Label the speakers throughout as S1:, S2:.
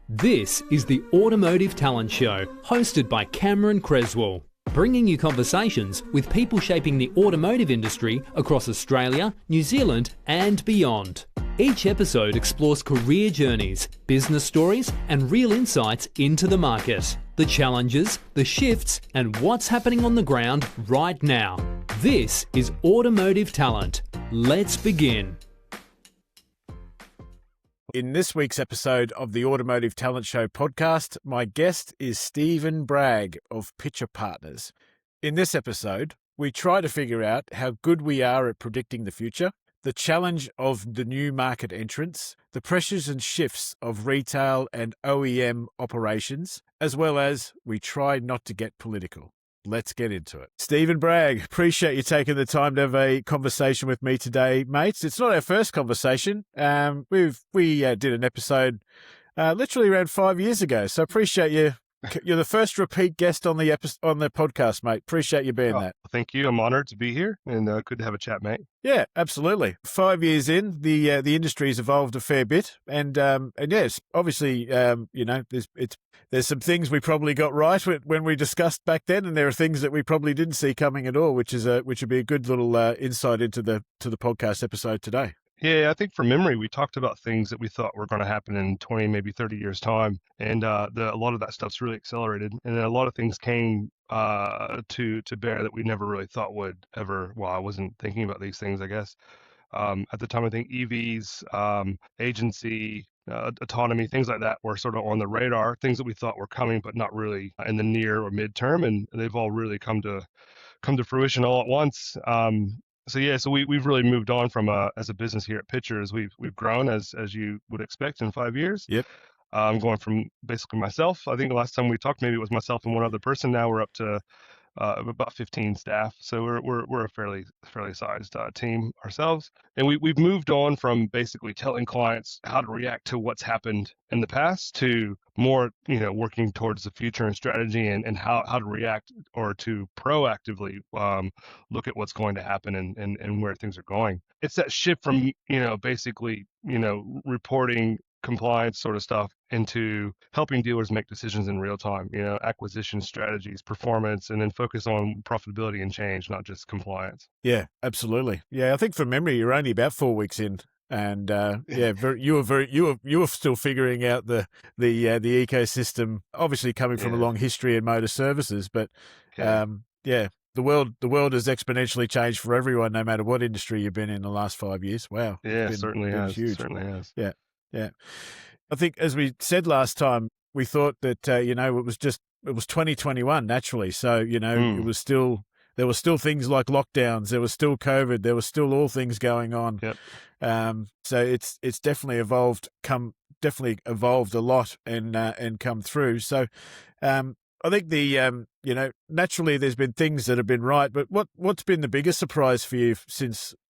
S1: This is the Automotive Talent Show, hosted by Cameron Creswell, bringing you conversations with people shaping the automotive industry across Australia, New Zealand, and beyond. Each episode explores career journeys, business stories, and real insights into the market, the challenges, the shifts, and what's happening on the ground right now. This is Automotive Talent. Let's begin.
S2: In this week's episode of the Automotive Talent Show podcast, my guest is Stephen Bragg of Pitcher Partners. In this episode, we try to figure out how good we are at predicting the future, the challenge of the new market entrants, the pressures and shifts of retail and OEM operations, as well as we try not to get political. Let's get into it. Stephen Bragg, appreciate you taking the time to have a conversation with me today, mates. It's not our first conversation. We did an episode literally around 5 years ago, so appreciate you. You're the first repeat guest on the podcast, mate. Appreciate you being that.
S3: Thank you. I'm honored to be here, and good to have a chat, mate.
S2: Yeah, absolutely. 5 years in, the industry's evolved a fair bit, and yes, obviously, there's some things we probably got right when we discussed back then, and there are things that we probably didn't see coming at all, which would be a good little insight into the podcast episode today.
S3: Yeah, I think from memory, we talked about things that we thought were going to happen in 20, maybe 30 years' time. And a lot of that stuff's really accelerated. And a lot of things came to bear that we never really thought would ever. Well, I wasn't thinking about these things, I guess. At the time, I think EVs, agency, autonomy, things like that were sort of on the radar, things that we thought were coming, but not really in the near or midterm. And they've all really come to fruition all at once. So we've really moved on from as a business here at Pitchers. We've grown as you would expect in 5 years.
S2: Yep.
S3: Going from basically myself. I think the last time we talked, maybe it was myself and one other person. Now we're up to about 15 staff. So we're a fairly sized team ourselves. And we've moved on from basically telling clients how to react to what's happened in the past to more, working towards the future and strategy and how to react or to proactively look at what's going to happen and where things are going. It's that shift from, basically, reporting compliance sort of stuff into helping dealers make decisions in real time, acquisition strategies, performance, and then focus on profitability and change, not just compliance.
S2: Yeah, absolutely. Yeah, I think from memory, you're only about 4 weeks in. And you were still figuring out the ecosystem, obviously coming from a long history in motor services, but the world has exponentially changed for everyone, no matter what industry you've been in the last 5 years. Wow.
S3: Yeah, certainly has.
S2: Huge.
S3: Certainly has.
S2: Yeah. I think, as we said last time, we thought that it was 2021 naturally. So it was still. There were still things like lockdowns. There was still COVID. There was still all things going on.
S3: Yep.
S2: So it's definitely evolved a lot and come through. So I think naturally there's been things that have been right. But what's been the biggest surprise for you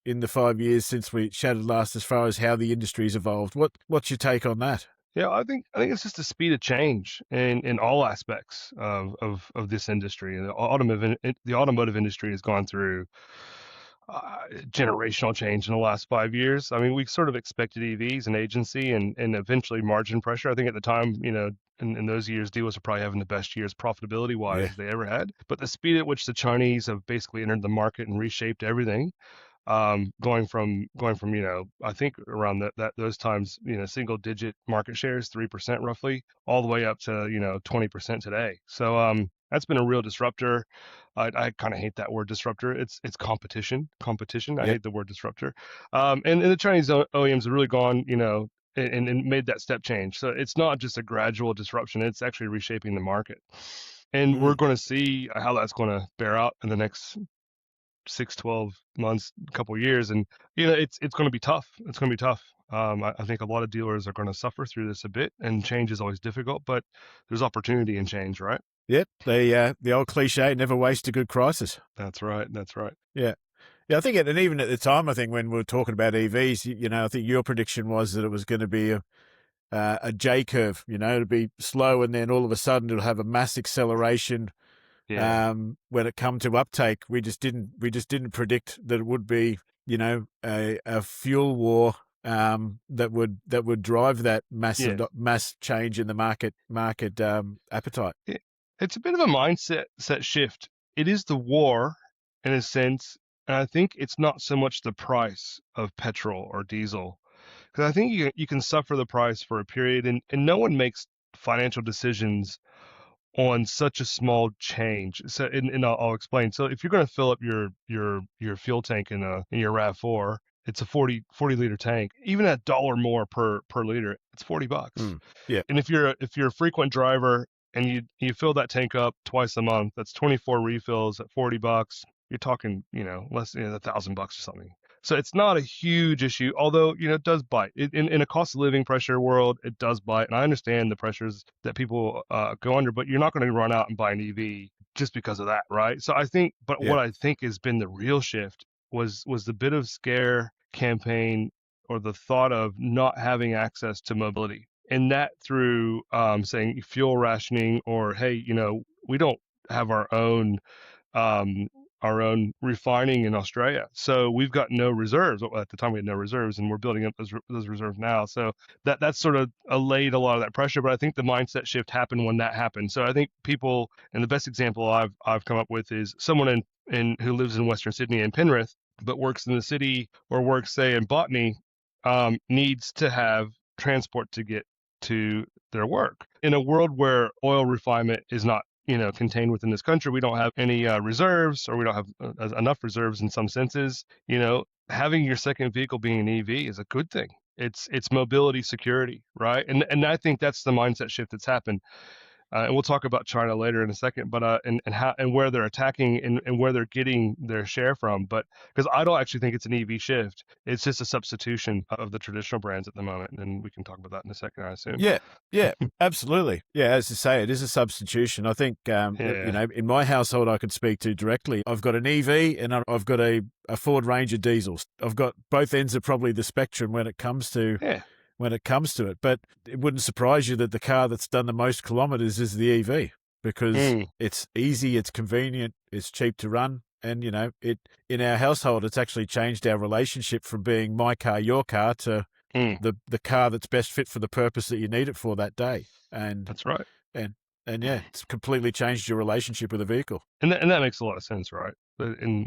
S2: in the 5 years since we chatted last, as far as how the industry's evolved? What's your take on that?
S3: Yeah, I think it's just the speed of change in all aspects of this industry. The automotive industry has gone through generational change in the last 5 years. I mean, we sort of expected EVs and agency and eventually margin pressure. I think at the time, in those years, dealers are probably having the best years profitability wise they ever had. But the speed at which the Chinese have basically entered the market and reshaped everything. Going from I think around those times, single digit market shares, 3% roughly, all the way up to 20% today. So that's been a real disruptor. I kind of hate that word disruptor. It's competition. I hate the word disruptor. And the Chinese OEMs have really gone and made that step change. So it's not just a gradual disruption; it's actually reshaping the market. And we're going to see how that's going to bear out in the next 6, 12 months, couple of years. And, it's going to be tough. It's going to be tough. I think a lot of dealers are going to suffer through this a bit, and change is always difficult, but there's opportunity in change, right?
S2: Yep. The old cliche, never waste a good crisis.
S3: That's right.
S2: Yeah. Yeah. I think, and even at the time, I think when we were talking about EVs, I think your prediction was that it was going to be a J curve, it'd be slow, and then all of a sudden it'll have a mass acceleration.
S3: Yeah.
S2: When it come to uptake, we just didn't predict that it would be, a fuel war that would drive that
S3: Yeah.
S2: mass change in the market appetite.
S3: It's a bit of a mindset shift. It is the war in a sense, and I think it's not so much the price of petrol or diesel, because I think you can suffer the price for a period, and no one makes financial decisions on such a small change. So, and I'll explain. So, if you're going to fill up your fuel tank in your Rav4, it's a 40 liter tank. Even a dollar more per liter, it's $40.
S2: Yeah.
S3: And if you're a frequent driver and you fill that tank up twice a month, that's 24 refills at $40. You're talking, less than $1,000 or something. So it's not a huge issue, although, it does bite. In a cost of living pressure world, it does bite. And I understand the pressures that people go under, but you're not going to run out and buy an EV just because of that, right? So I think, but
S2: Yeah.
S3: what I think has been the real shift was the bit of scare campaign, or the thought of not having access to mobility. And that through saying fuel rationing, or, hey, we don't have um, our own refining in Australia, so we've got no reserves. Well, at the time we had no reserves, and we're building up those reserves now. So that's sort of allayed a lot of that pressure. But I think the mindset shift happened when that happened. So I think people, and the best example I've come up with is someone in who lives in Western Sydney in Penrith, but works in the city, or works, say, in Botany, needs to have transport to get to their work. In a world where oil refinement is not, contained within this country, we don't have any reserves, or we don't have enough reserves in some senses. Having your second vehicle being an EV is a good thing. It's mobility security, right? And I think that's the mindset shift that's happened. And we'll talk about China later in a second, but and how and where they're attacking, and where they're getting their share from. But because I don't actually think it's an EV shift, it's just a substitution of the traditional brands at the moment, and we can talk about that in a second, I assume.
S2: Yeah, absolutely. Yeah, as you say, it is a substitution. I think,
S3: Yeah.
S2: in my household, I could speak to directly. I've got an EV and I've got a Ford Ranger diesels. I've got both ends of probably the spectrum when it comes to
S3: Yeah.
S2: it. But it wouldn't surprise you that the car that's done the most kilometers is the EV, because it's easy, it's convenient, it's cheap to run. And, in our household, it's actually changed our relationship from being my car, your car, to the car that's best fit for the purpose that you need it for that day. And
S3: That's right.
S2: and yeah, it's completely changed your relationship with the vehicle.
S3: And that makes a lot of sense, right? And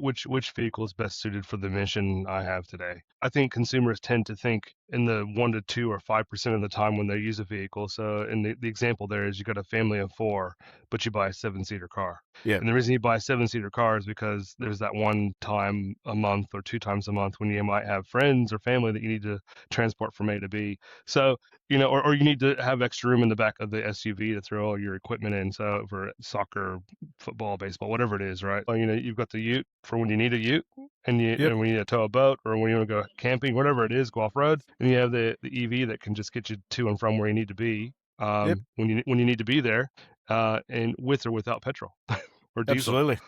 S3: which vehicle is best suited for the mission I have today? I think consumers tend to think in the 1 to 2 or 5% of the time when they use a vehicle. So, in the example there is, you got a family of 4, but you buy a 7-seater car.
S2: Yeah.
S3: And the reason you buy a 7-seater car is because there's that one time a month or 2 times a month when you might have friends or family that you need to transport from A to B. So, or you need to have extra room in the back of the SUV to throw all your equipment in. So for soccer, football, baseball, whatever it is, right? Well, you've got the ute for when you need a ute, and and when you need to tow a boat, or when you want to go camping, whatever it is, go off road. And you have the EV that can just get you to and from where you need to be, when you need to be there, and with or without petrol or diesel.
S2: Absolutely.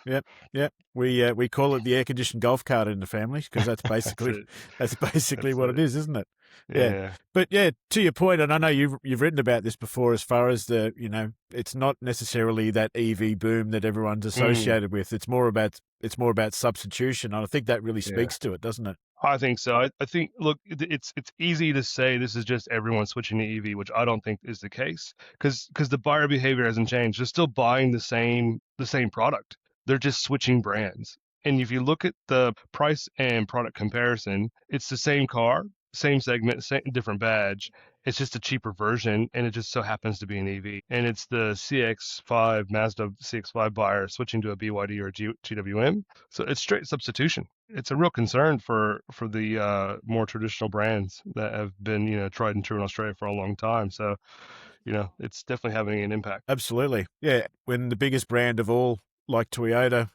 S2: Yep. We call it the air conditioned golf cart in the family, because that's basically that's what it is, isn't it? Yeah. But yeah, to your point, and I know you've written about this before, as far as it's not necessarily that EV boom that everyone's associated with. It's more about substitution, and I think that really speaks to it, doesn't it?
S3: I think so. I think, look, it's easy to say this is just everyone switching to EV, which I don't think is the case, because the buyer behavior hasn't changed. They're still buying the same product. They're just switching brands. And if you look at the price and product comparison, it's the same car, same segment, same different badge. It's just a cheaper version, and it just so happens to be an EV. And it's the Mazda CX-5 buyer switching to a BYD or a GWM. So it's straight substitution. It's a real concern for the more traditional brands that have been, tried and true in Australia for a long time. So, it's definitely having an impact.
S2: Absolutely. Yeah. When the biggest brand of all, like Toyota,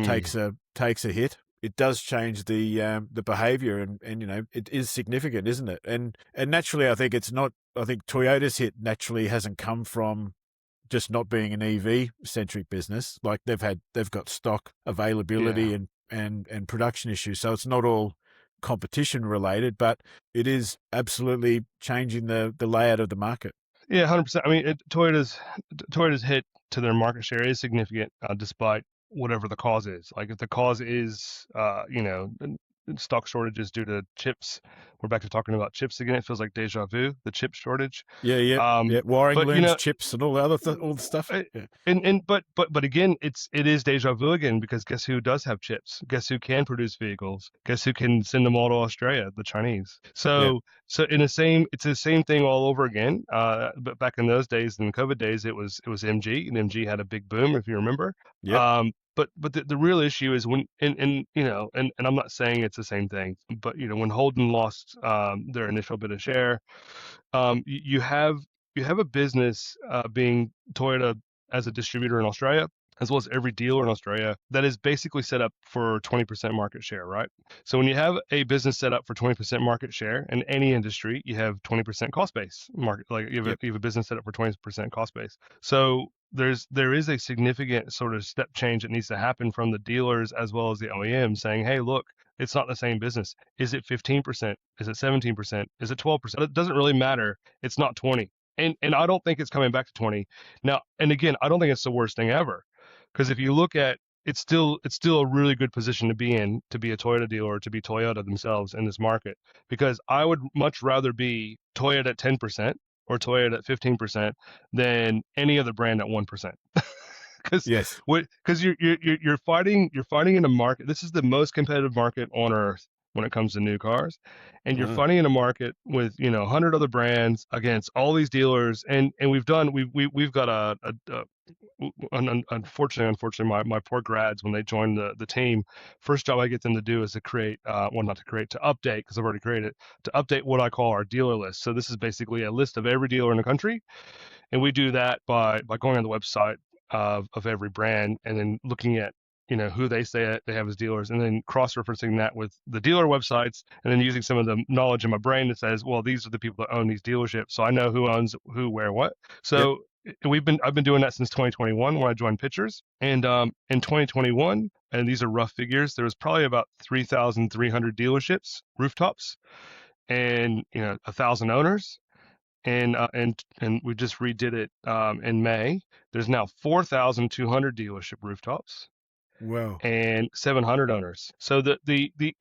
S2: takes a hit, it does change the behavior, and it is significant, isn't it? And naturally, I think Toyota's hit naturally hasn't come from just not being an EV centric business. Like they've got stock availability and production issues, so it's not all competition related, but it is absolutely changing the layout of the market.
S3: Yeah, 100%. I mean, Toyota's hit to their market share is significant, despite whatever the cause is. Like, if the cause is, stock shortages due to chips. We're back to talking about chips again. It feels like deja vu, the chip shortage.
S2: Yeah, yeah,
S3: Um,
S2: yeah. Wiring
S3: but you
S2: looms,
S3: know,
S2: chips, and all the other all the stuff.
S3: I-
S2: Yeah,
S3: but again, it is deja vu again, because guess who does have chips? Guess who can produce vehicles? Guess who can send them all to Australia? The Chinese.
S2: yeah,
S3: So it's the same thing all over again. But back in those days, in the COVID days, it was MG, and MG had a big boom, if you remember.
S2: yep,
S3: But the real issue is when, and you know, and I'm not saying it's the same thing, but you know, when Holden lost their initial bit of share, you have a business being Toyota as a distributor in Australia, as well as every dealer in Australia, that is basically set up for 20% market share, right? So when you have a business set up for 20% market share in any industry, you have 20% cost base market, like
S2: yep,
S3: you have a business set up for 20% cost base. So there is a significant sort of step change that needs to happen from the dealers as well as the OEMs saying, hey, look, it's not the same business. Is it 15%? Is it 17%? Is it 12%? It doesn't really matter. It's not 20. And I don't think it's coming back to 20. Now, and again, I don't think it's the worst thing ever. Because if you look at, it's still a really good position to be in, to be a Toyota dealer, or to be Toyota themselves in this market. Because I would much rather be Toyota at 10% or Toyota at 15% than any other brand at 1%. Because
S2: yes,
S3: you're fighting in a market. This is the most competitive market on earth when it comes to new cars, and you're
S2: uh,
S3: fighting in a market with 100 other brands against all these dealers. And we've got unfortunately, my poor grads, when they join the team, first job I get them to do is to create, well, not to create, to update, because I've already created it, to update what I call our dealer list. So this is basically a list of every dealer in the country, and we do that by going on the website of every brand, and then looking at who they say they have as dealers, and then cross-referencing that with the dealer websites, and then using some of the knowledge in my brain that says, well, these are the people that own these dealerships, so I know who owns who, where, what.
S2: yep,
S3: So I've been doing that since 2021 when I joined Pictures, and in 2021, and these are rough figures, there was probably about 3,300 dealerships, rooftops, and 1,000 owners, and we just redid it in May. There's now 4,200 dealership rooftops
S2: wow,
S3: and 700 owners. So the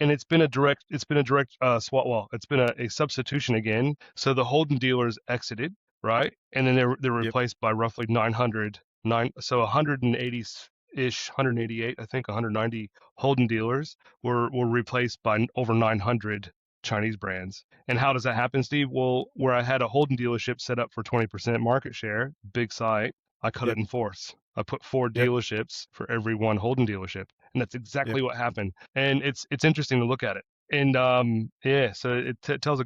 S3: and it's been a direct swap. Well, it's been a substitution again. So the Holden dealers exited, right, and then they're
S2: yep,
S3: replaced by roughly 900, so 180 ish, 188, I think 190 Holden dealers were replaced by over 900 Chinese brands. And how does that happen, Steve? Well, where I had a Holden dealership set up for 20% market share, big site, I cut it
S2: yep,
S3: in fourths. I put 4
S2: yep,
S3: dealerships for every one Holden dealership, and that's
S2: yep,
S3: exactly what happened. And it's interesting to look at it. And yeah, so it tells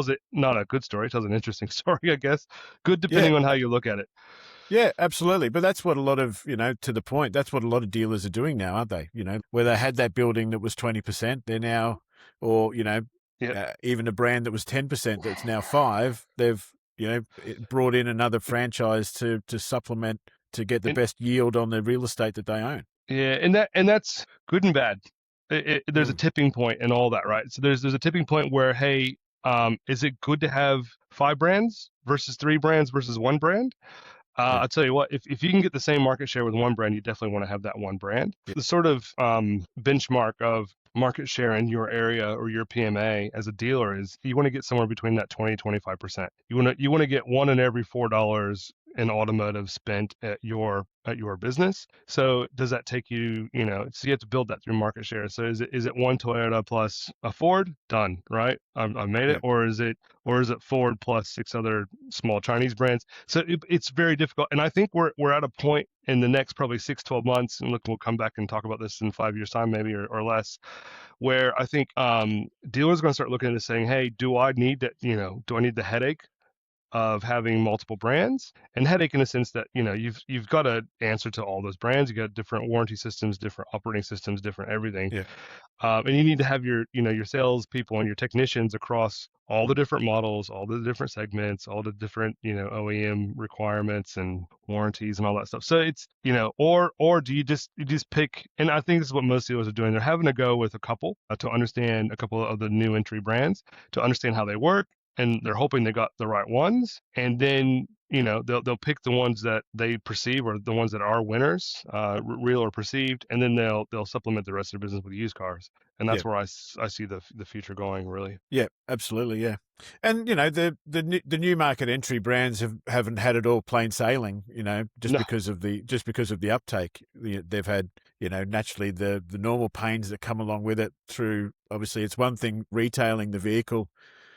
S3: it not a good story, it tells an interesting story, I guess. Good
S2: yeah.
S3: depending on how you look at it.
S2: Yeah, absolutely. But that's what a lot of, to the point, that's what a lot of dealers are doing now, aren't they? Where they had that building that was 20%, they're now, or,
S3: Yeah.
S2: even a brand that was 10% that's now 5, they've, brought in another franchise to supplement, to get the
S3: And
S2: best yield on the real estate that they own.
S3: yeah, and that's good and bad. There's a
S2: Mm,
S3: tipping point and all that, right? So there's a tipping point where, hey, is it good to have 5 brands versus 3 brands versus 1 brand?
S2: yeah,
S3: I'll tell you what, if you can get the same market share with 1 brand, you definitely want to have that 1 brand.
S2: yeah,
S3: The sort of benchmark of market share in your area or your PMA as a dealer is you want to get somewhere between that 20-25%. You want to get 1 in every $4 in automotive spent at your business. So does that take you, so you have to build that through market share. So is it 1 Toyota plus a Ford? Done, right? I've made it.
S2: yeah,
S3: Or is it Ford plus 6 other small Chinese brands? So it's very difficult. And I think we're at a point in the next probably 6-12 months, and look, we'll come back and talk about this in 5 years time, maybe, or less, where I think dealers are going to start looking at this saying, hey, do I need the headache of having multiple brands? And headache in the sense that you've got to answer to all those brands. You got different warranty systems, different operating systems, different everything.
S2: yeah,
S3: And you need to have your sales people and your technicians across all the different models, all the different segments, all the different, OEM requirements and warranties and all that stuff. So it's, or do you just pick, and I think this is what most dealers are doing. They're having to go with a couple to understand a couple of the new entry brands, to understand how they work. And they're hoping they got the right ones. And then, they'll pick the ones that they perceive or the ones that are winners, real or perceived, and then they'll supplement the rest of their business with used cars. and
S2: Yeah.
S3: that's where I see the future going, really.
S2: Yeah, absolutely. Yeah. And, the new market entry brands haven't had it all plain sailing, just
S3: No.
S2: because of the uptake. They've had, naturally the normal pains that come along with it through, obviously it's one thing retailing the vehicle,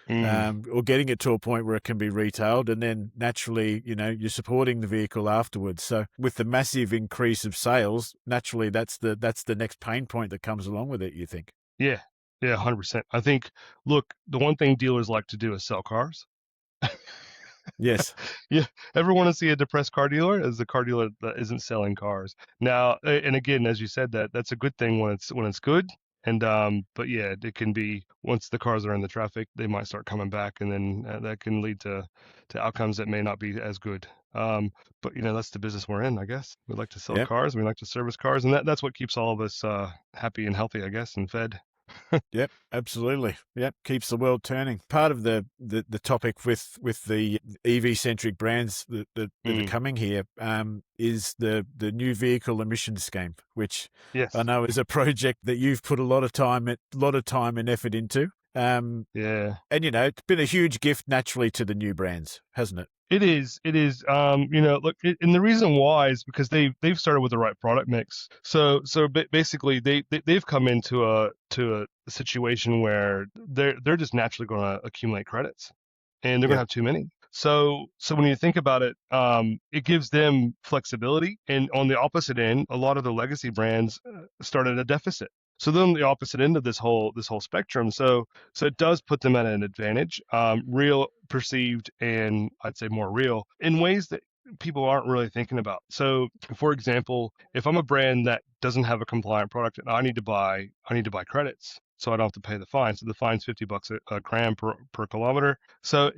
S3: Mm.
S2: or getting it to a point where it can be retailed, and then naturally, you're supporting the vehicle afterwards. So with the massive increase of sales, naturally that's the next pain point that comes along with it, you think?
S3: Yeah. Yeah, 100%. I think, look, the one thing dealers like to do is sell cars.
S2: Yes.
S3: Yeah, ever want to see a depressed car dealer? Is the car dealer that isn't selling cars now? And again, as you said, that's a good thing when it's good. And but yeah, it can be once the cars are in the traffic, they might start coming back, and then that can lead to outcomes that may not be as good. But that's the business we're in, I guess. We like to sell
S2: Yeah.
S3: cars, we like to service cars, and that's what keeps all of us happy and healthy, I guess, and fed.
S2: Yep, absolutely. Yep, keeps the world turning. Part of the topic with the EV centric brands that are
S3: Mm,
S2: coming here, is the new vehicle emissions scheme, which I
S3: yes.
S2: know is a project that you've put a lot of time and effort into.
S3: Yeah.
S2: And it's been a huge gift naturally to the new brands, hasn't it?
S3: It is. It is. Look, and the reason why is because they've started with the right product mix. So basically, they've come into a situation where they're just naturally going to accumulate credits, and they're going to
S2: Yep.
S3: have too many. So when you think about it, it gives them flexibility. And on the opposite end, a lot of the legacy brands started a deficit. So then the opposite end of this whole spectrum. So it does put them at an advantage, real, perceived, and I'd say more real in ways that people aren't really thinking about. So, for example, if I'm a brand that doesn't have a compliant product and I need to buy credits, so I don't have to pay the fine. So the fine's $50 a gram per kilometer. So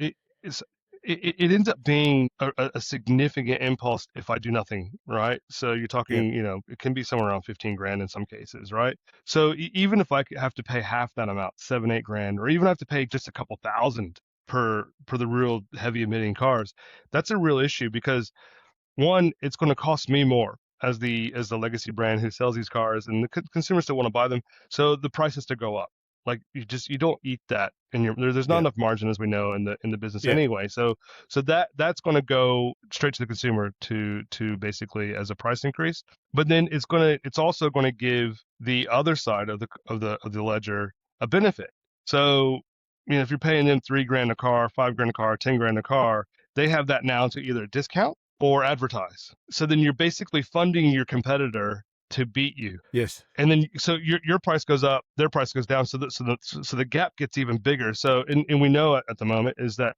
S3: it's it ends up being a significant impulse if I do nothing, right? So you're
S2: Yep.
S3: talking, it can be somewhere around 15 grand in some cases, right? So even if I have to pay half that amount, 7, 8 grand, or even have to pay just a couple thousand per the real heavy emitting cars, that's a real issue because one, it's going to cost me more as the legacy brand who sells these cars, and the consumers still want to buy them, so the price has to go up. Like you don't eat that, and there's not
S2: Yep.
S3: enough margin, as we know, in the business
S2: Yep.
S3: anyway. So that's going to go straight to the consumer to basically as a price increase. But then it's also going to give the other side of the ledger a benefit. So if you're paying them 3 grand a car, 5 grand a car, 10 grand a car, they have that now to either discount or advertise. So then you're basically funding your competitor to beat you.
S2: Yes.
S3: And then so your price goes up, their price goes down, so the gap gets even bigger. So and we know at the moment is that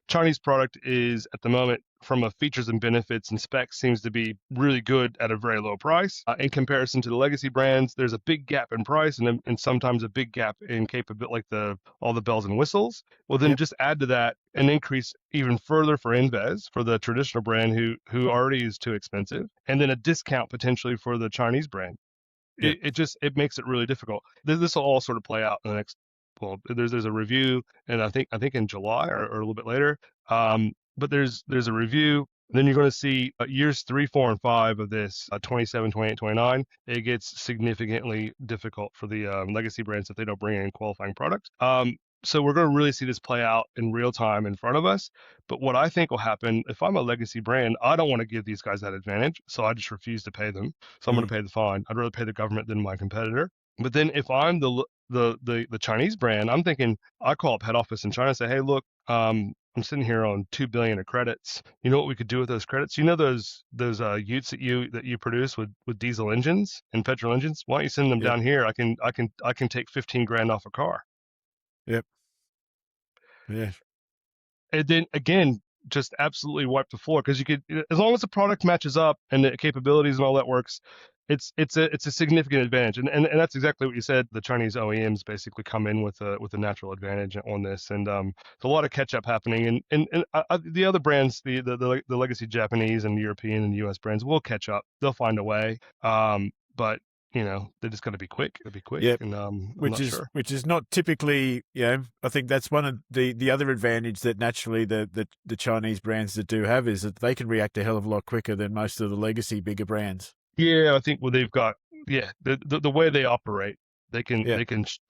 S3: Chinese product is at the moment from a features and benefits and specs seems to be really good at a very low price in comparison to the legacy brands. There's a big gap in price and sometimes a big gap in capability, like all the bells and whistles. Well, then
S2: Yep.
S3: just add to that an increase even further for Inves, for the traditional brand who already is too expensive, and then a discount potentially for the Chinese brand.
S2: Yep.
S3: It makes it really difficult. This will all sort of play out in the next. Well, there's a review, and I think in July or a little bit later. But there's a review. Then you're going to see years 3, 4, and 5 of this 27, 28, 29. It gets significantly difficult for the legacy brands if they don't bring in qualifying product. So we're going to really see this play out in real time in front of us. But what I think will happen, if I'm a legacy brand, I don't want to give these guys that advantage, so I just refuse to pay them. So I'm going
S2: Mm.
S3: to pay the fine. I'd rather pay the government than my competitor. But then if I'm the Chinese brand, I'm thinking I call up head office in China and say, hey, look, I'm sitting here on 2 billion of credits. You know what we could do with those credits? You know those Utes that you produce with diesel engines and petrol engines? Why don't you send them
S2: Yep.
S3: down here? I can take 15 grand off a car.
S2: Yep. Yeah.
S3: And then again, just absolutely wipe the floor because you could, as long as the product matches up and the capabilities and all that works, it's a significant advantage. And that's exactly what you said. The Chinese OEMs basically come in with a natural advantage on this, and there's a lot of catch up happening. And the other brands, the legacy Japanese and European and US brands will catch up. They'll find a way. But they just got to be quick. They'll be quick,
S2: Yep.
S3: and I'm
S2: Which
S3: not
S2: is
S3: sure.
S2: which is not typically, I think that's one of the other advantage that naturally the Chinese brands that do have is that they can react a hell of a lot quicker than most of the legacy bigger brands.
S3: Yeah, I think they've got the way they operate.
S2: Yeah.
S3: They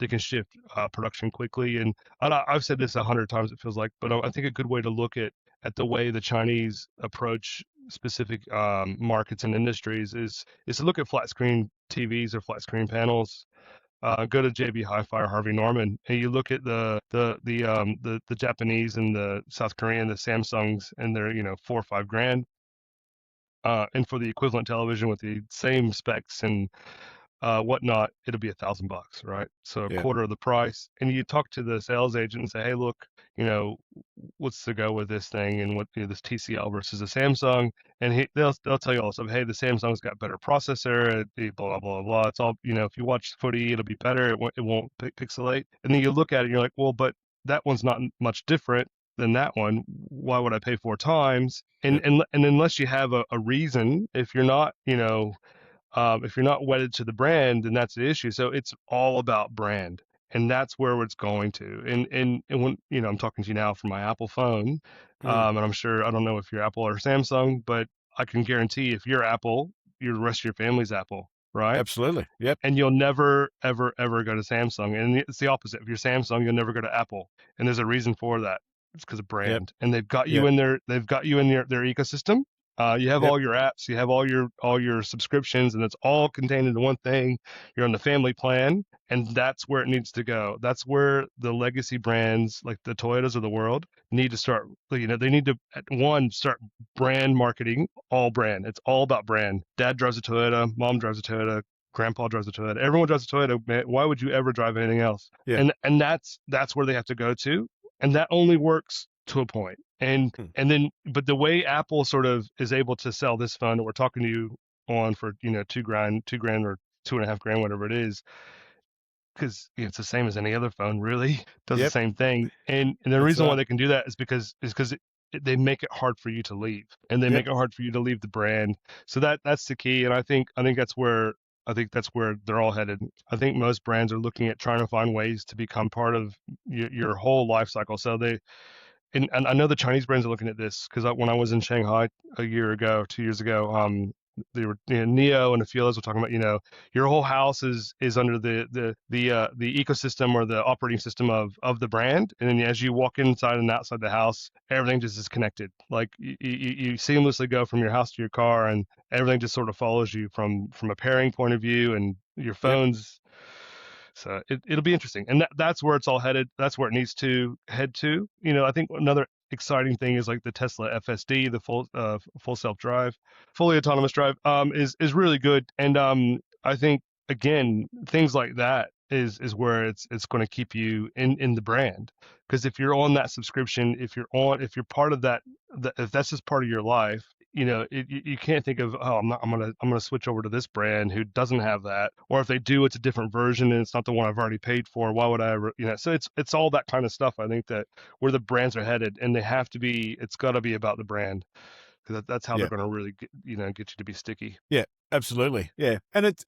S3: can shift production quickly. And I've said this 100 times, it feels like, but I think a good way to look at the way the Chinese approach specific markets and industries is to look at flat screen TVs or flat screen panels. Go to JB Hi-Fi or Harvey Norman, and you look at the Japanese and the South Korean, the Samsungs, and they're 4 or 5 grand. And for the equivalent television with the same specs and whatnot, it'll be $1,000, right? So a
S2: Yeah.
S3: quarter of the price. And you talk to the sales agent and say, hey, look, you know, what's the go with this thing and what this TCL versus a Samsung, and they'll tell you all stuff. Hey, the Samsung's got better processor, blah blah blah blah. It's all if you watch footy, it'll be better. It won't pixelate. And then you look at it, and you're like, well, but that one's not much different than that one. Why would I pay 4 times?
S2: Yeah.
S3: And unless you have a reason, if you're not wedded to the brand, then that's the issue. So it's all about brand, and that's where it's going to. And when I'm talking to you now from my Apple phone,
S2: Mm.
S3: and I'm sure I don't know if you're Apple or Samsung, but I can guarantee if you're Apple, the rest of your family's Apple, right?
S2: Absolutely. Yep.
S3: And you'll never ever ever go to Samsung. And it's the opposite. If you're Samsung, you'll never go to Apple, and there's a reason for that. It's because of
S2: Yep.
S3: brand, and they've got you
S2: Yep.
S3: in their ecosystem. You have
S2: Yep.
S3: all your apps, you have all your subscriptions, and it's all contained into one thing. You're on the family plan, and that's where it needs to go. That's where the legacy brands like the Toyotas of the world need to start. They need to start brand marketing, all brand. It's all about brand. Dad drives a Toyota, mom drives a Toyota, grandpa drives a Toyota. Everyone drives a Toyota. Man, why would you ever drive anything else?
S2: Yeah.
S3: And that's where they have to go to, and that only works to a point.
S2: Mm.
S3: And then, but the way Apple sort of is able to sell this phone that we're talking to you on for 2 grand or 2.5 grand, whatever it is, because it's the same as any other phone, really does the
S2: Yep.
S3: same thing. And the
S2: That's
S3: reason why
S2: right.
S3: they can do that is because they make it hard for you to leave, and they
S2: Yep.
S3: make it hard for you to leave the brand. So that's the key. And I think that's where they're all headed. I think most brands are looking at trying to find ways to become part of your whole life cycle. So and I know the Chinese brands are looking at this because when I was in Shanghai a year ago, 2 years ago, they were Neo and a few others were talking about your whole house is under the ecosystem or the operating system of the brand, and then as you walk inside and outside the house, everything just is connected. Like you seamlessly go from your house to your car, and everything just sort of follows you from a pairing point of view, and your
S2: Yep.
S3: phones. So it'll be interesting, and that's where it's all headed. That's where it needs to head to. I think another exciting thing is like the Tesla FSD, the full self drive, fully autonomous drive, is really good. And I think again things like that is where it's going to keep you in the brand, because if you're on that subscription, if you're part of that, if that's just part of your life, you can't think of, oh, I'm gonna switch over to this brand who doesn't have that, or if they do, it's a different version and it's not the one I've already paid for. Why would I ever, so it's all that kind of stuff. I think that where the brands are headed, and it's got to be about the brand, because that's how they're
S2: Yeah.
S3: going to really get you to be sticky.
S2: Yeah. Absolutely. Yeah. And it's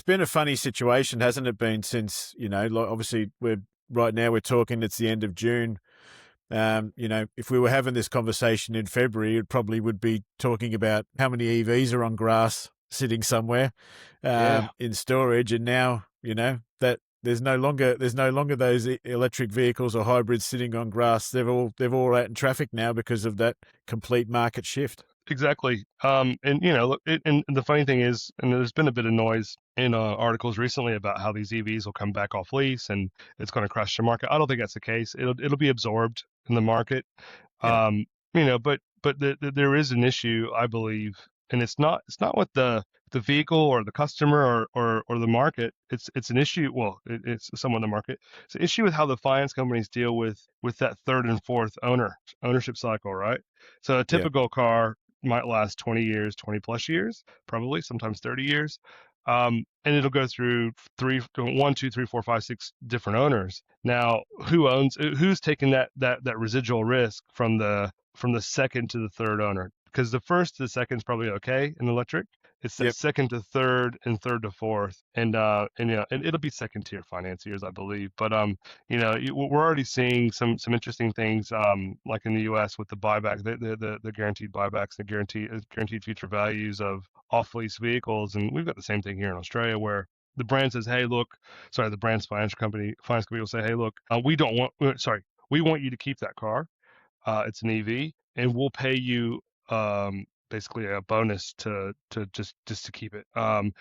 S2: been a funny situation, hasn't it been, since, like, obviously right now we're talking, it's the end of June. If we were having this conversation in February, it probably would be talking about how many EVs are on grass sitting somewhere
S3: Yeah.
S2: in storage. And now, that there's no longer those electric vehicles or hybrids sitting on grass. They're all out in traffic now because of that complete market shift.
S3: Exactly. And look, and the funny thing is, and there's been a bit of noise in articles recently about how these EVs will come back off lease and it's going to crash the market. I don't think that's the case. It'll be absorbed in the market.
S2: Yeah.
S3: There is an issue, I believe, and it's not with the vehicle or the customer or the market. It's an issue. Well, it's somewhat the market. It's an issue with how the finance companies deal with that third and fourth ownership cycle, right? So a
S2: Yeah.
S3: typical car might last 20 years, 20 plus years, probably sometimes 30 years. And it'll go through 1, 2, 3, 4, 5, 6 different owners. Now, who's taking that residual risk from the second to the third owner? Because the first to the second is probably okay in electric. It's that
S2: Yep.
S3: second to third and third to fourth, and it'll be second tier financiers, I believe. But we're already seeing some interesting things, like in the U.S. with the buyback, the guaranteed buybacks, the guaranteed future values of off lease vehicles, and we've got the same thing here in Australia, where the brand says, hey, look, sorry, the brand's finance company will say, hey, look, we want you to keep that car. It's an EV, and we'll pay you basically a bonus to just to keep it. And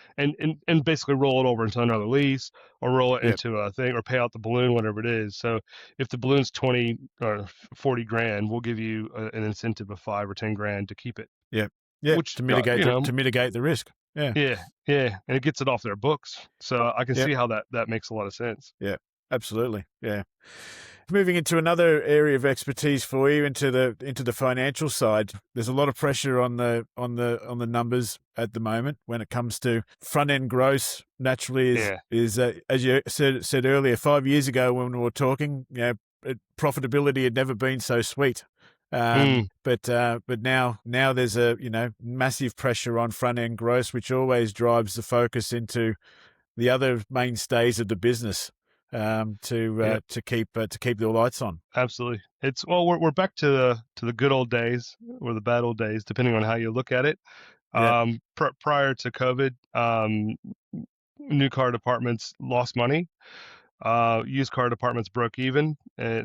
S3: basically roll it over into another lease or roll it
S2: Yep.
S3: into a thing or pay out the balloon, whatever it is. So if the balloon's 20 or 40 grand, we'll give you an incentive of 5 or 10 grand to keep it.
S2: Yep. Yep.
S3: Which,
S2: To mitigate
S3: you know,
S2: to mitigate the risk. Yeah.
S3: yeah, and it gets it off their books. So I can
S2: Yep.
S3: see how that makes a lot of sense.
S2: Yeah. Absolutely. Yeah. Moving into another area of expertise for you, into the financial side, there's a lot of pressure on the numbers at the moment when it comes to front end gross. Naturally, is as you said earlier, 5 years ago when we were talking, profitability had never been so sweet. But now there's a massive pressure on front end gross, which always drives the focus into the other mainstays of the business. To keep the lights on.
S3: Absolutely. We're back to the good old days or the bad old days, depending on how you look at it. Prior to COVID, new car departments lost money. Used car departments broke even.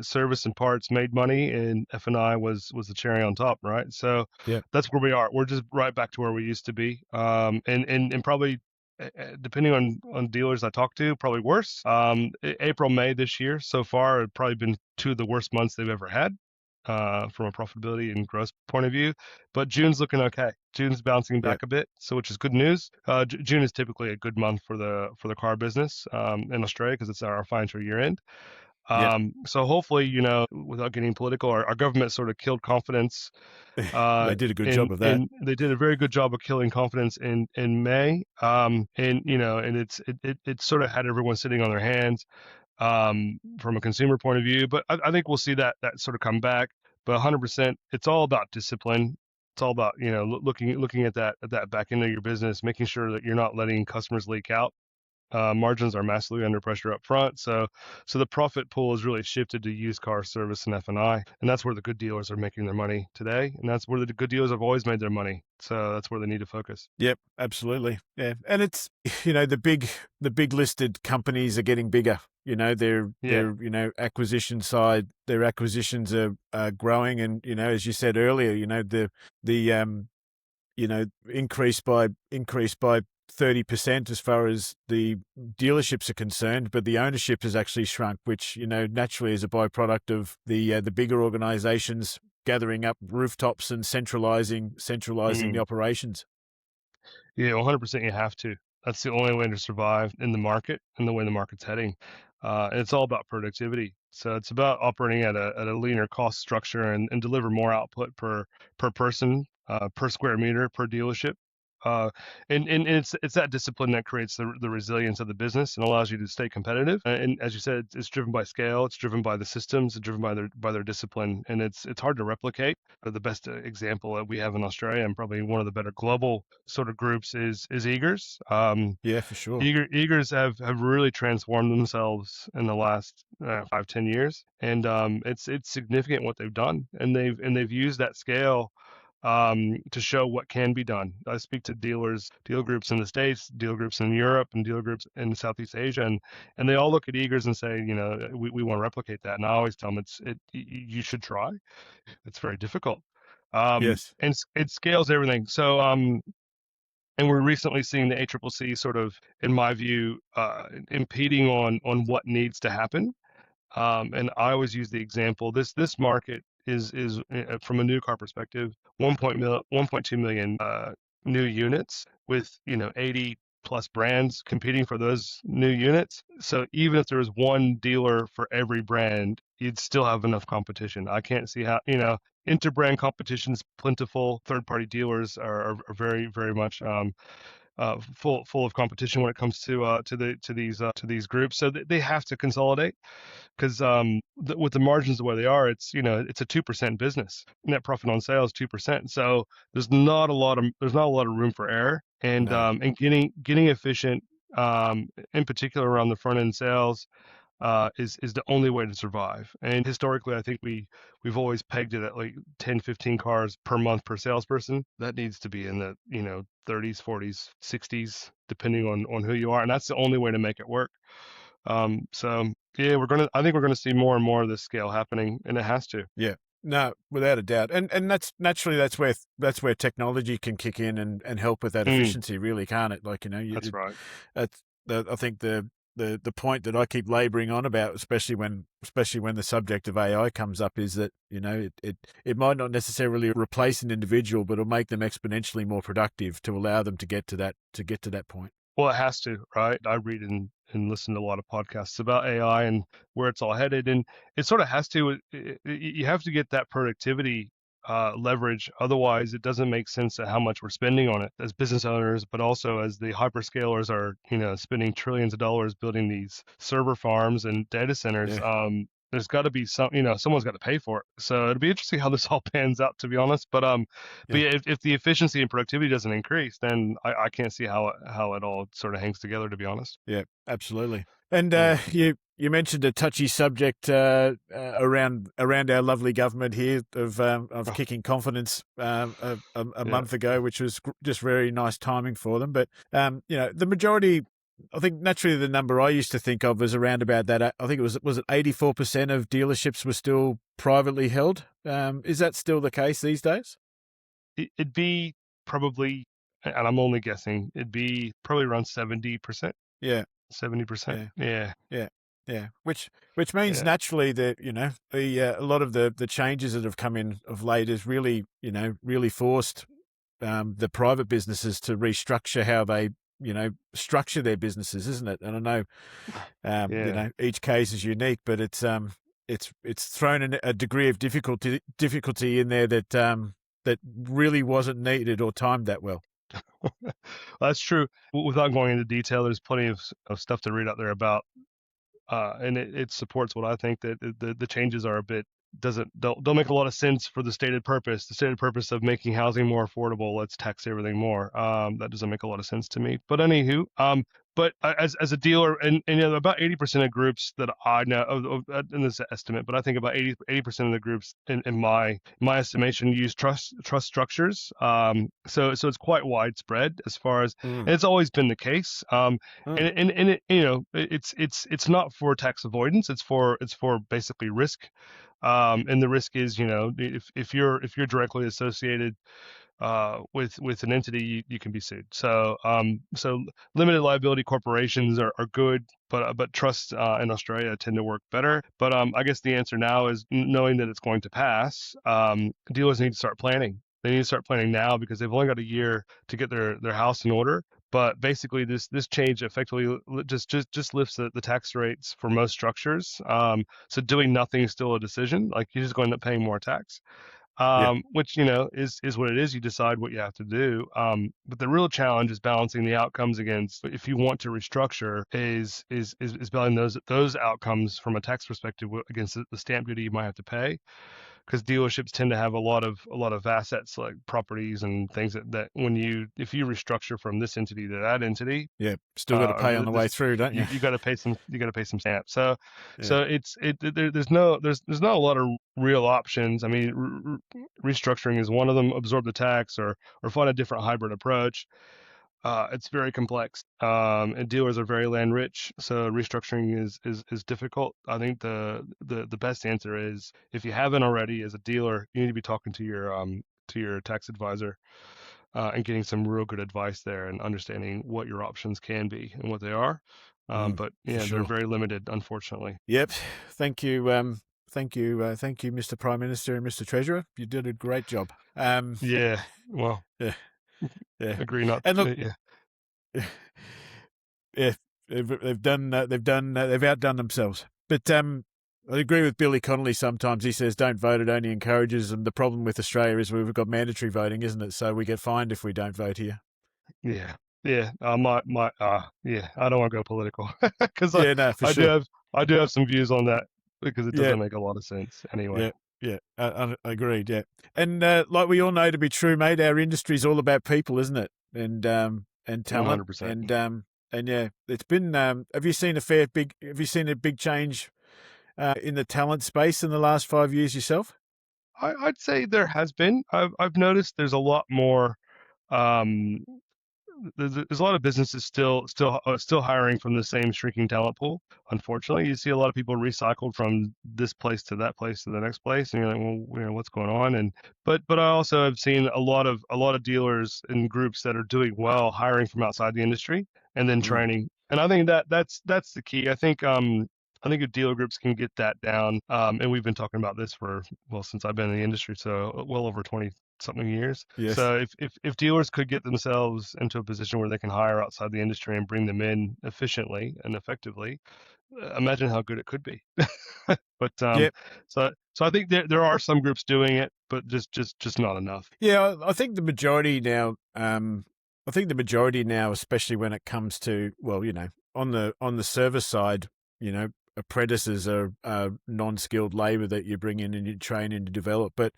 S3: Service and parts made money, and F&I was the cherry on top, right? So that's where we are. We're just right back to where we used to be. And probably, depending on dealers I talk to, probably worse. April, May this year so far have probably been two of the worst months they've ever had from a profitability and gross point of view. But June's looking okay. June's bouncing back a bit, so which is good news. June is typically a good month for the car business in Australia because it's our financial year end. So hopefully, without getting political, our government sort of killed confidence.
S2: They did a good job of that.
S3: They did a very good job of killing confidence in May. And it sort of had everyone sitting on their hands from a consumer point of view. But I think we'll see that sort of come back. But 100%, it's all about discipline. It's all about looking at that back end of your business, making sure that you're not letting customers leak out. Margins are massively under pressure up front, so the profit pool has really shifted to used car service and F&I, and that's where the good dealers are making their money today, and that's where the good dealers have always made their money. So that's where they need to focus.
S2: Yep, absolutely. Yeah, and it's the big listed companies are getting bigger. Their acquisition side, their acquisitions are growing, and as you said earlier, the increase by 30% as far as the dealerships are concerned, but the ownership has actually shrunk, which naturally is a byproduct of the bigger organizations gathering up rooftops and centralizing the operations.
S3: Yeah, 100%. You have to. That's the only way to survive in the market and the way the market's heading. And it's all about productivity. So it's about operating at a leaner cost structure and deliver more output per person, per square meter, per dealership. And it's that discipline that creates the resilience of the business and allows you to stay competitive. And as you said, it's driven by scale, it's driven by the systems, it's driven by their discipline, and it's hard to replicate. The best example that we have in Australia, and probably one of the better global sort of groups, is Eagers.
S2: Yeah, for sure.
S3: Eagers have really transformed themselves in the last 5-10 years, and it's significant what they've done, and they've used that scale to show what can be done. I speak to deal groups in the States, deal groups in Europe, and deal groups in Southeast Asia, and they all look at Eagers and say, we want to replicate that. And I always tell them you should try. It's very difficult.
S2: Yes.
S3: And it scales everything. So, and we're recently seeing the ACCC sort of, in my view, impeding on what needs to happen. And I always use the example, this market is from a new car perspective, 1.2 million new units with 80 plus brands competing for those new units. So even if there was one dealer for every brand, you'd still have enough competition. I can't see how interbrand competition's plentiful. Third-party dealers are very, very much full of competition when it comes to these groups. So they have to consolidate. Because with the margins the way they are, it's it's a 2% business. Net profit on sales 2%. So there's not a lot of room for error, and
S2: No.
S3: and getting efficient, in particular around the front end sales, is the only way to survive. And historically, I think we've always pegged it at like 10, 15 cars per month per salesperson. That needs to be in the 30s, 40s, 60s, depending on who you are, and that's the only way to make it work. So yeah, I think we're gonna see more and more of this scale happening, and it has to.
S2: Yeah. No, without a doubt. And that's naturally that's where technology can kick in and help with that efficiency, really, can't it? Like,
S3: That's right.
S2: that's I think the point that I keep laboring on about, especially when the subject of AI comes up, is that, it might not necessarily replace an individual, but it'll make them exponentially more productive to allow them to get to that point.
S3: Well, it has to, right? I read and listen to a lot of podcasts about AI and where it's all headed, and it sort of has to. You have to get that productivity leverage. Otherwise, it doesn't make sense to how much we're spending on it as business owners, but also as the hyperscalers are, spending trillions of dollars building these server farms and data centers.
S2: Yeah.
S3: There's got to be someone's got to pay for it. So it'll be interesting how this all pans out, to be honest. But
S2: Yeah.
S3: yeah, if the efficiency and productivity doesn't increase, then I can't see how it all sort of hangs together, to be honest.
S2: Yeah, absolutely. And
S3: Yeah.
S2: you mentioned a touchy subject around our lovely government here of
S3: Oh,
S2: kicking confidence a
S3: yeah.
S2: month ago, which was just very nice timing for them. But the majority, I think naturally the number I used to think of was around about that. I think it was it 84% of dealerships were still privately held. Is that still the case these days?
S3: It'd be probably, and I'm only guessing, it'd be probably around 70%.
S2: Yeah.
S3: 70%.
S2: Yeah.
S3: Yeah.
S2: Yeah, yeah. Which means
S3: Yeah.
S2: naturally that a lot of the changes that have come in of late has really really forced the private businesses to restructure how they structure their businesses, isn't it? And I know
S3: Yeah.
S2: each case is unique, but it's thrown in a degree of difficulty in there that really wasn't needed or timed that well.
S3: That's true. Without going into detail, there's plenty of stuff to read out there about, and it supports what I think, that the changes are a bit don't make a lot of sense for the stated purpose. The stated purpose of making housing more affordable, let's tax everything more. That doesn't make a lot of sense to me. But anywho, but as a dealer, and about 80% of groups that I know, in this estimate, but I think about 80% of the groups in my estimation use trust structures. So it's quite widespread as far as,
S2: Mm.
S3: and it's always been the case.
S2: Mm.
S3: And it, it's not for tax avoidance. It's for basically risk. And the risk is, if you're directly associated with an entity, you can be sued. So so limited liability corporations are good, but trusts in Australia tend to work better. But I guess the answer now is, knowing that it's going to pass, dealers need to start planning. They need to start planning now, because they've only got a year to get their house in order. But basically, this change effectively just lifts the tax rates for most structures. So doing nothing is still a decision. Like, you're just going to end up paying more tax,
S2: Yeah.
S3: which is what it is. You decide what you have to do. But the real challenge is balancing the outcomes against, if you want to restructure, is balancing those outcomes from a tax perspective against the stamp duty you might have to pay, because dealerships tend to have a lot of assets, like properties and things that if you restructure from this entity to that entity,
S2: Yeah. Still got to pay on the way
S3: this,
S2: through, don't you?
S3: you got to pay some stamp. So
S2: Yeah.
S3: there's not a lot of real options. I mean, restructuring is one of them. Absorb the tax, or find a different hybrid approach. It's very complex, and dealers are very land rich, so restructuring is difficult. I think the best answer is, if you haven't already, as a dealer, you need to be talking to your tax advisor, and getting some real good advice there, and understanding what your options can be and what they are. But
S2: For
S3: yeah, they're
S2: sure.
S3: very limited, unfortunately.
S2: Yep. Thank you. Thank you, Mr. Prime Minister and Mr. Treasurer. You did a great job.
S3: Yeah, well,
S2: Yeah, yeah.
S3: agree not.
S2: And look,
S3: Yeah,
S2: yeah, they've outdone themselves. But I agree with Billy Connolly. Sometimes he says, "Don't vote; it only encourages." And the problem with Australia is we've got mandatory voting, isn't it? So we get fined if we don't vote here.
S3: yeah, yeah. Yeah. I don't want to go political, because
S2: Yeah, no, for
S3: I do
S2: sure.
S3: have I do have some views on that, because it
S2: Yeah,
S3: doesn't make a lot of sense anyway.
S2: yeah, yeah. Agreed. Yeah, and like we all know to be true, mate, our industry is all about people, isn't it? And talent,
S3: 100%.
S2: and And yeah, it's been. Have you seen a big change in the talent space in the last 5 years yourself?
S3: I'd say there has been. I've noticed there's a lot more. Um, there's a lot of businesses still hiring from the same shrinking talent pool. Unfortunately, you see a lot of people recycled from this place to that place to the next place, and you're like, well, what's going on? And but I also have seen a lot of dealers and groups that are doing well hiring from outside the industry and then
S2: Mm,
S3: training. And I think that's the key. I think if dealer groups can get that down, and we've been talking about this for, well, since I've been in the industry, so well over 20 something years.
S2: yes.
S3: So if dealers could get themselves into a position where they can hire outside the industry and bring them in efficiently and effectively, imagine how good it could be. But
S2: Yep.
S3: so I think there are some groups doing it, but just not enough.
S2: Yeah, I think the majority now. I think the majority now, especially when it comes to, well, on the service side, apprentices are non-skilled labour that you bring in and you train and you develop. But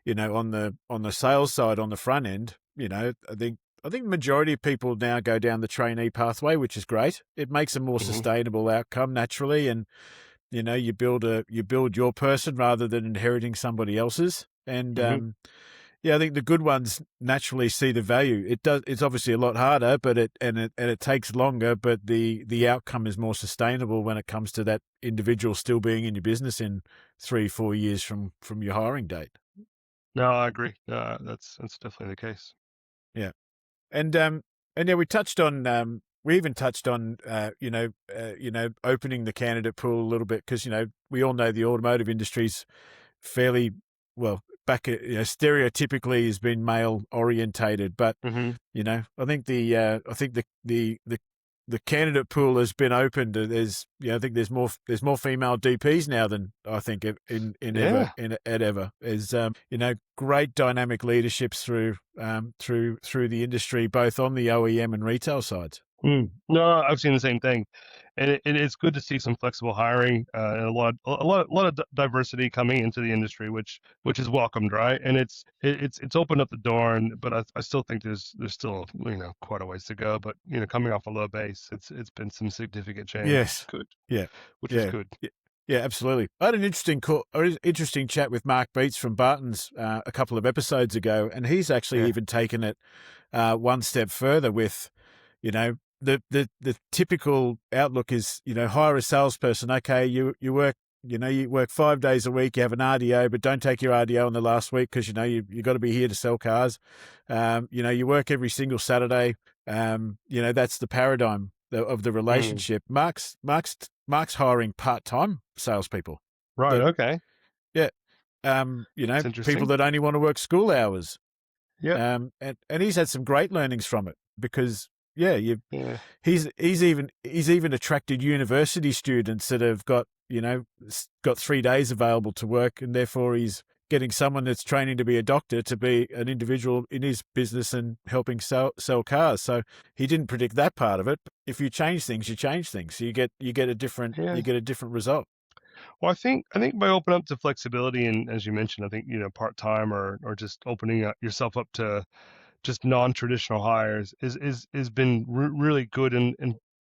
S2: on the sales side, on the front end, I think the majority of people now go down the trainee pathway, which is great. It makes a more
S3: Hmm.
S2: sustainable outcome naturally, and you build your person rather than inheriting somebody else's. And
S3: Hmm.
S2: yeah, I think the good ones naturally see the value. It does. It's obviously a lot harder, but it takes longer. But the outcome is more sustainable when it comes to that individual still being in your business in 3-4 years from your hiring date.
S3: No, I agree. That's definitely the case.
S2: Yeah, and yeah, we even touched on opening the candidate pool a little bit because we all know the automotive industry's fairly well back. Stereotypically has been male orientated, but
S3: Hmm.
S2: I think the candidate pool has been opened. I think there's more female DPs now than I think
S3: Yeah.
S2: at ever. There's great dynamic leaderships through the industry, both on the OEM and retail sides.
S3: Mm. No, I've seen the same thing, and it's good to see some flexible hiring and a lot of diversity coming into the industry, which is welcomed, right? And it's opened up the door, but I still think there's still quite a ways to go. But coming off a low base, it's been some significant change, which is
S2: Yes.
S3: good.
S2: Yeah.
S3: Which is
S2: Yeah.
S3: good.
S2: Yeah. Yeah, absolutely. I had an interesting chat with Mark Beats from Barton's a couple of episodes ago, and he's actually
S3: Yeah.
S2: even taken it one step further with, the typical outlook is, hire a salesperson. Okay, you work 5 days a week. You have an RDO, but don't take your RDO in the last week because you got to be here to sell cars. You work every single Saturday. That's the paradigm of the
S3: Mm.
S2: relationship. Mark's hiring part-time salespeople
S3: Right.
S2: that,
S3: Okay.
S2: yeah,
S3: That's
S2: people
S3: interesting.
S2: that only want to work school hours.
S3: Yep.
S2: And he's had some great learnings from it because, yeah,
S3: Yeah.
S2: he's even attracted university students that have got 3 days available to work, and therefore he's getting someone that's training to be a doctor to be an individual in his business and helping sell cars. So he didn't predict that part of it. If you change things, you change things. So you get a different
S3: Yeah.
S2: result.
S3: Well, I think by opening up to flexibility, and as you mentioned, I think part time or just opening up yourself up to just non-traditional hires is been really good. And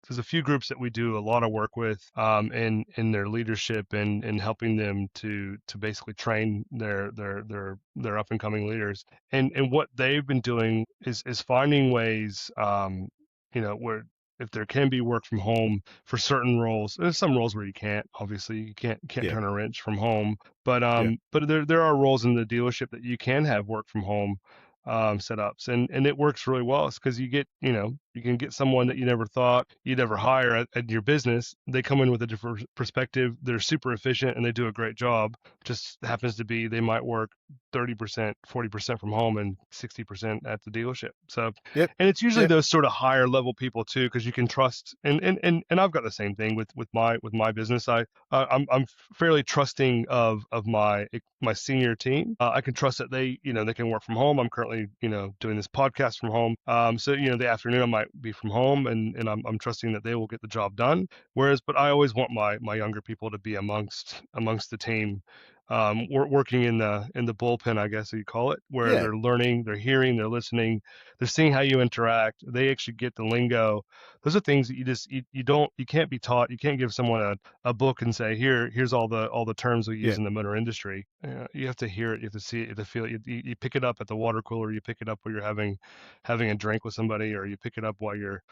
S3: there's a few groups that we do a lot of work with in their leadership and helping them to basically train their up and coming leaders. And what they've been doing is finding ways, where if there can be work from home for certain roles. There's some roles where you can't. Obviously, you can't
S2: Yeah,
S3: turn a wrench from home. But
S2: yeah,
S3: there are roles in the dealership that you can have work from home setups, and it works really well. It's because you can get someone that you never thought you'd ever hire at your business. They come in with a different perspective. They're super efficient and they do a great job. Just happens to be they might work 30%, 40% from home and 60% at the dealership. So,
S2: yep,
S3: and it's usually
S2: yep,
S3: those sort of higher level people too, because you can trust. And I've got the same thing with my business. I'm fairly trusting of my senior team. I can trust that they can work from home. I'm currently doing this podcast from home. So the afternoon I might be from home, and I'm trusting that they will get the job done. But I always want my younger people to be amongst the team, working in the bullpen, I guess you call it, where
S2: Yeah,
S3: they're learning, they're hearing, they're listening, they're seeing how you interact. They actually get the lingo. Those are things that you can't be taught. You can't give someone a book and say, here's all the terms we
S2: yeah.
S3: use in the motor industry. You have to hear it, you have to see it, you have to feel it. You pick it up at the water cooler, you pick it up where you're having a drink with somebody, or you pick it up while you're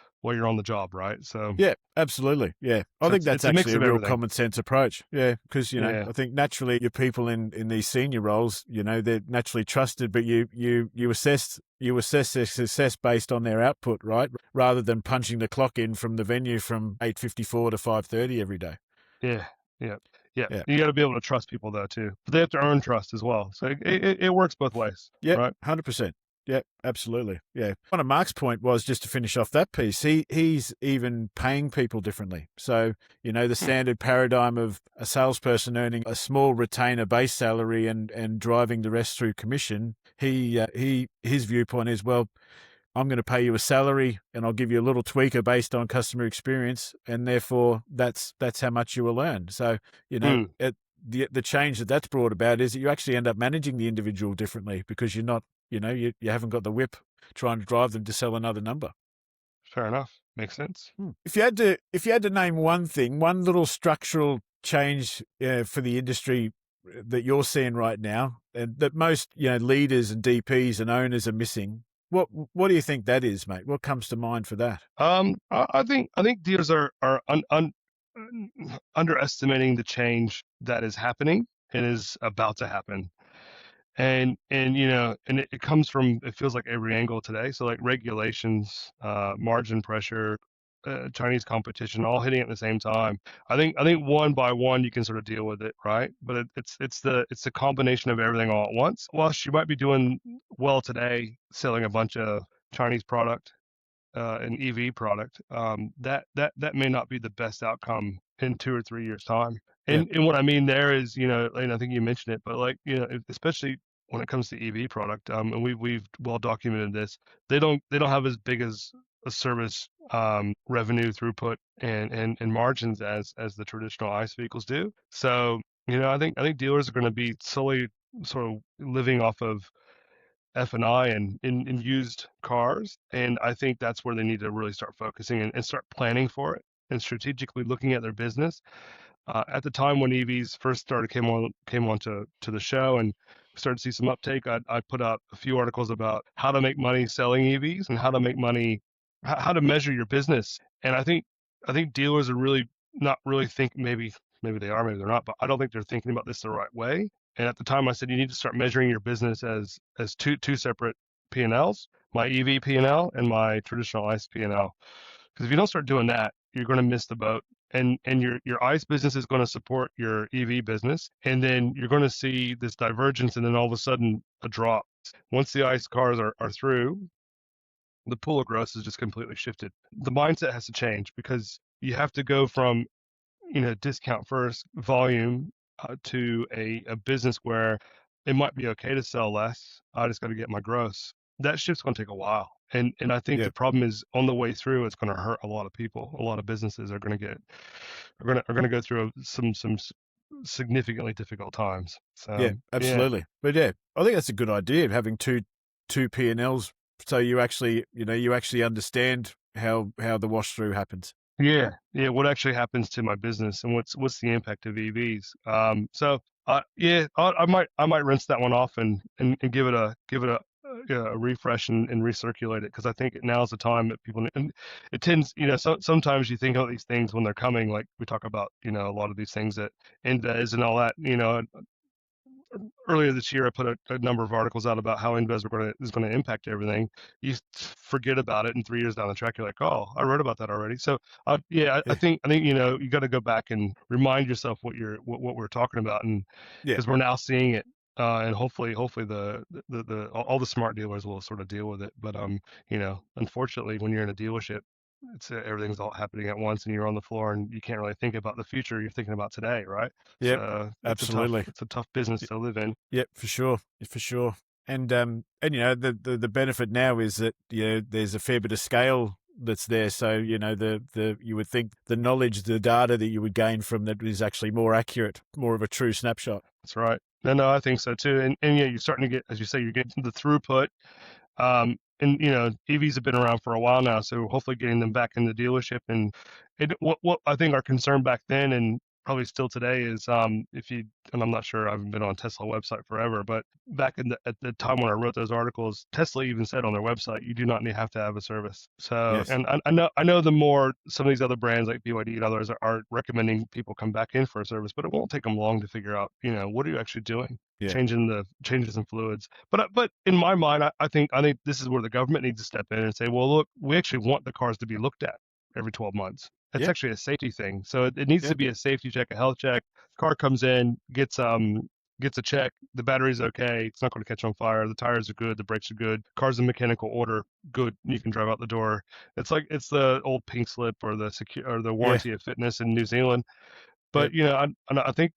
S3: on the job, right? So
S2: Yeah, absolutely. Yeah. I
S3: so
S2: think that's
S3: it's a
S2: actually
S3: mix
S2: a
S3: of
S2: real
S3: everything.
S2: common sense approach. Yeah. Because,
S3: Yeah.
S2: I think naturally your people in these senior roles, they're naturally trusted, but you assess their success based on their output, right? Rather than punching the clock in from the venue from 8:54 to 5:30 every day.
S3: Yeah, yeah, yeah.
S2: Yeah.
S3: You got to be able to trust people though too, but they have to earn trust as well. So it works both ways,
S2: Yep,
S3: right?
S2: 100%. Yep, absolutely. Yeah. One of Mark's point was, just to finish off that piece, he's even paying people differently. So, the standard paradigm of a salesperson earning a small retainer base salary and driving the rest through commission, his viewpoint is, well, I'm going to pay you a salary and I'll give you a little tweaker based on customer experience, and therefore that's how much you will earn. So,
S3: Mm,
S2: the change that's brought about is that you actually end up managing the individual differently, because you're not, you haven't got the whip trying to drive them to sell another number.
S3: fair enough. Makes sense.
S2: If you had to name one thing, one little structural change for the industry that you're seeing right now, and that most leaders and DPs and owners are missing, what do you think that is, mate? What comes to mind for that?
S3: I think dealers are underestimating the change that is happening and is about to happen. And it comes from, it feels like every angle today. So like regulations, margin pressure, Chinese competition, all hitting at the same time. I think one by one you can sort of deal with it, right? But it's the combination of everything all at once. Whilst you might be doing well today, selling a bunch of Chinese product, an EV product, that may not be the best outcome in 2 or 3 years time.
S2: Yeah,
S3: And what I mean there is, and I think you mentioned it, but like, especially when it comes to EV product, and we've well documented this, they don't have as big as a service revenue throughput and margins as the traditional ICE vehicles do. So, I think dealers are going to be solely sort of living off of F&I and in used cars. And I think that's where they need to really start focusing and start planning for it and strategically looking at their business. At the time when EVs first started came on to the show and started to see some uptake, I put out a few articles about how to make money selling EVs and how to make money, how to measure your business. And I think dealers are really not really think maybe they are, maybe they're not, but I don't think they're thinking about this the right way. And at the time I said you need to start measuring your business as two separate P&Ls, my EV P&L and my traditional ICE P&L. Because if you don't start doing that, you're going to miss the boat. And your ICE business is going to support your EV business, and then you're going to see this divergence, and then all of a sudden a drop. Once the ICE cars are through, the pool of gross is just completely shifted. The mindset has to change because you have to go from discount first volume to a business where it might be okay to sell less. I just got to get my gross. That shift's going to take a while. And I think
S2: yeah,
S3: the problem is on the way through, it's going to hurt a lot of people. A lot of businesses are going to go through some significantly difficult times.
S2: yeah,
S3: So yeah,
S2: absolutely. But yeah, I think that's a good idea of having two P&Ls, so you actually understand how the wash through happens.
S3: yeah. What actually happens to my business and what's the impact of EVs? Yeah, I might rinse that one off and give it a refresh and recirculate it because I think now's the time that people and it tends sometimes you think about these things when they're coming, like we talk about a lot of these things that Inves and all that earlier this year, I put a number of articles out about how Inves is going to impact everything. You forget about it, and 3 years down the track, you're like, "Oh, I wrote about that already." So, yeah, I
S2: Yeah,
S3: think you got to go back and remind yourself what we're talking about, and
S2: yeah,
S3: because we're now seeing it, and hopefully the all the smart dealers will sort of deal with it. But unfortunately, when you're in a dealership, it's everything's all happening at once, and you're on the floor, and you can't really think about the future. You're thinking about today, right?
S2: yep,
S3: So
S2: absolutely.
S3: it's a tough business to live in.
S2: Yep, for sure, for sure. And the benefit now is that there's a fair bit of scale that's there. So the you would think the knowledge, the data that you would gain from that is actually more accurate, more of a true snapshot.
S3: That's right. No, I think so too. And yeah, you're starting to get, as you say, you're getting the throughput. And EVs have been around for a while now, so hopefully getting them back in the dealership. And what I think our concern back then, and probably still today, is if you, and I'm not sure, I haven't been on Tesla website forever, but back at the time when I wrote those articles, Tesla even said on their website, you do not have to have a service. So,
S2: Yes.
S3: and I know the more some of these other brands like BYD and others are recommending people come back in for a service, but it won't take them long to figure out, what are you actually doing?
S2: Yeah.
S3: Changes in fluids. But in my mind, I think this is where the government needs to step in and say, well, look, we actually want the cars to be looked at every 12 months. It's
S2: Yeah.
S3: actually a safety thing. So it needs to be a safety check, a health check. Car comes in, gets a check. The battery's okay. It's not going to catch on fire. The tires are good. The brakes are good. Car's in mechanical order. Good. You can drive out the door. It's the old pink slip or the warranty of fitness in New Zealand. But I think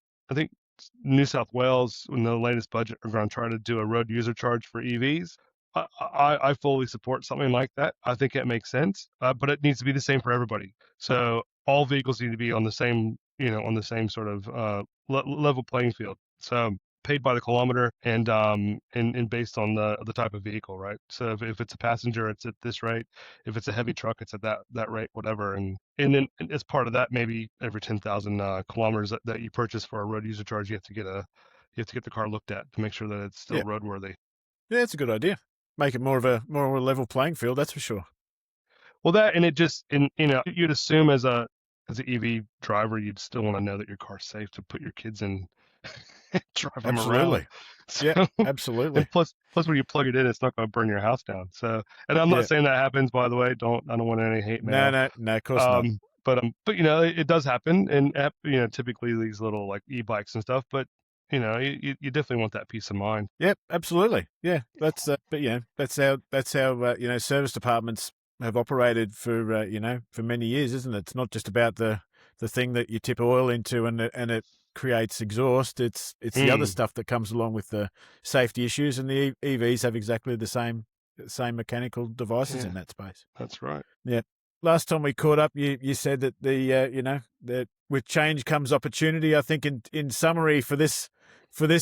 S3: New South Wales, in the latest budget, are going to try to do a road user charge for EVs. I fully support something like that. I think it makes sense, but it needs to be the same for everybody. So all vehicles need to be on the same, on the same sort of level playing field. So paid by the kilometer and based on the type of vehicle, right? So if it's a passenger, it's at this rate. If it's a heavy truck, it's at that rate, whatever. And then as part of that, maybe every 10,000 kilometers that you purchase for a road user charge, you have to get the car looked at to make sure that it's still roadworthy.
S2: Yeah, that's a good idea. Make it more of a level playing field, that's for sure.
S3: Well, that, and it just, you'd assume as an EV driver, you'd still want to know that your car's safe to put your kids in, drive them around. So,
S2: yeah, absolutely.
S3: And plus when you plug it in, it's not going to burn your house down. So, and I'm not saying that happens, by the way. I don't want any hate mail.
S2: No, of course not.
S3: But it does happen, and typically these little like e-bikes and stuff. But you definitely want that peace of mind.
S2: Yep, absolutely. Yeah, that's that's how service departments have operated for for many years, isn't it? It's not just about the thing that you tip oil into and it creates exhaust. It's the other stuff that comes along with the safety issues, and the EVs have exactly the same mechanical devices in that space.
S3: That's right.
S2: Yeah. Last time we caught up, you said that that with change comes opportunity. I think in summary for this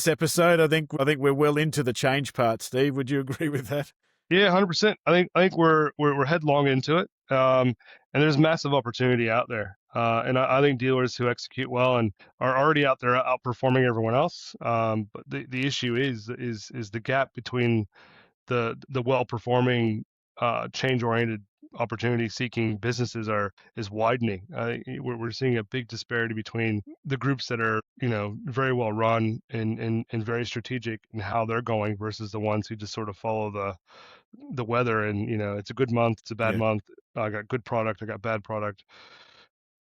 S2: episode, I think we're well into the change part. Steve, would you agree with that?
S3: Yeah, 100%. I think we're headlong into it, and there's massive opportunity out there. And I think dealers who execute well and are already out there outperforming everyone else. But the issue is the gap between the well-performing, change-oriented, opportunity-seeking businesses is widening. We're seeing a big disparity between the groups that are very well run and very strategic in how they're going versus the ones who just sort of follow the weather, and it's a good month, it's a bad month. I got good product, I got bad product.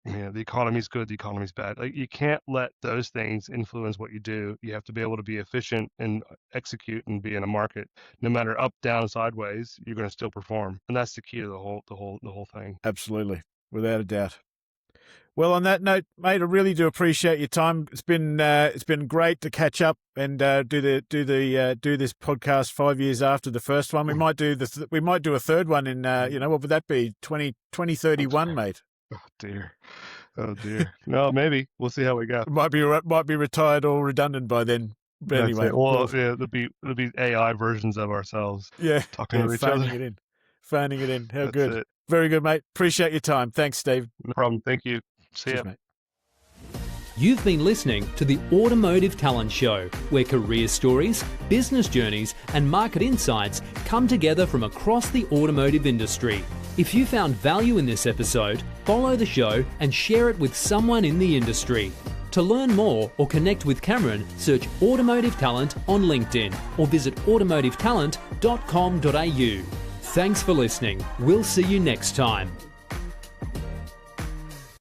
S3: The economy's good, the economy's bad. Like, you can't let those things influence what you do. You have to be able to be efficient and execute and be in a market. No matter up, down, sideways, you're going to still perform, and that's the key to the whole thing.
S2: Absolutely, without a doubt. Well, on that note, mate, I really do appreciate your time. It's been great to catch up and do this podcast 5 years after the first one. We might do a third one in what would that be, 2031, mate?
S3: Oh dear. No, maybe we'll see how we go.
S2: Might be retired or redundant by then. But
S3: That's
S2: anyway,
S3: it. Well, yeah, there'll be AI versions of ourselves.
S2: Yeah,
S3: talking to each other.
S2: Phoning it in. How
S3: That's
S2: good.
S3: It.
S2: Very good, mate. Appreciate your time. Thanks, Steve.
S3: No problem. Thank you. See ya.
S2: Mate.
S1: You've been listening to the Automotive Talent Show, where career stories, business journeys, and market insights come together from across the automotive industry. If you found value in this episode, follow the show and share it with someone in the industry. To learn more or connect with Cameron, search Automotive Talent on LinkedIn or visit automotivetalent.com.au. Thanks for listening. We'll see you next time.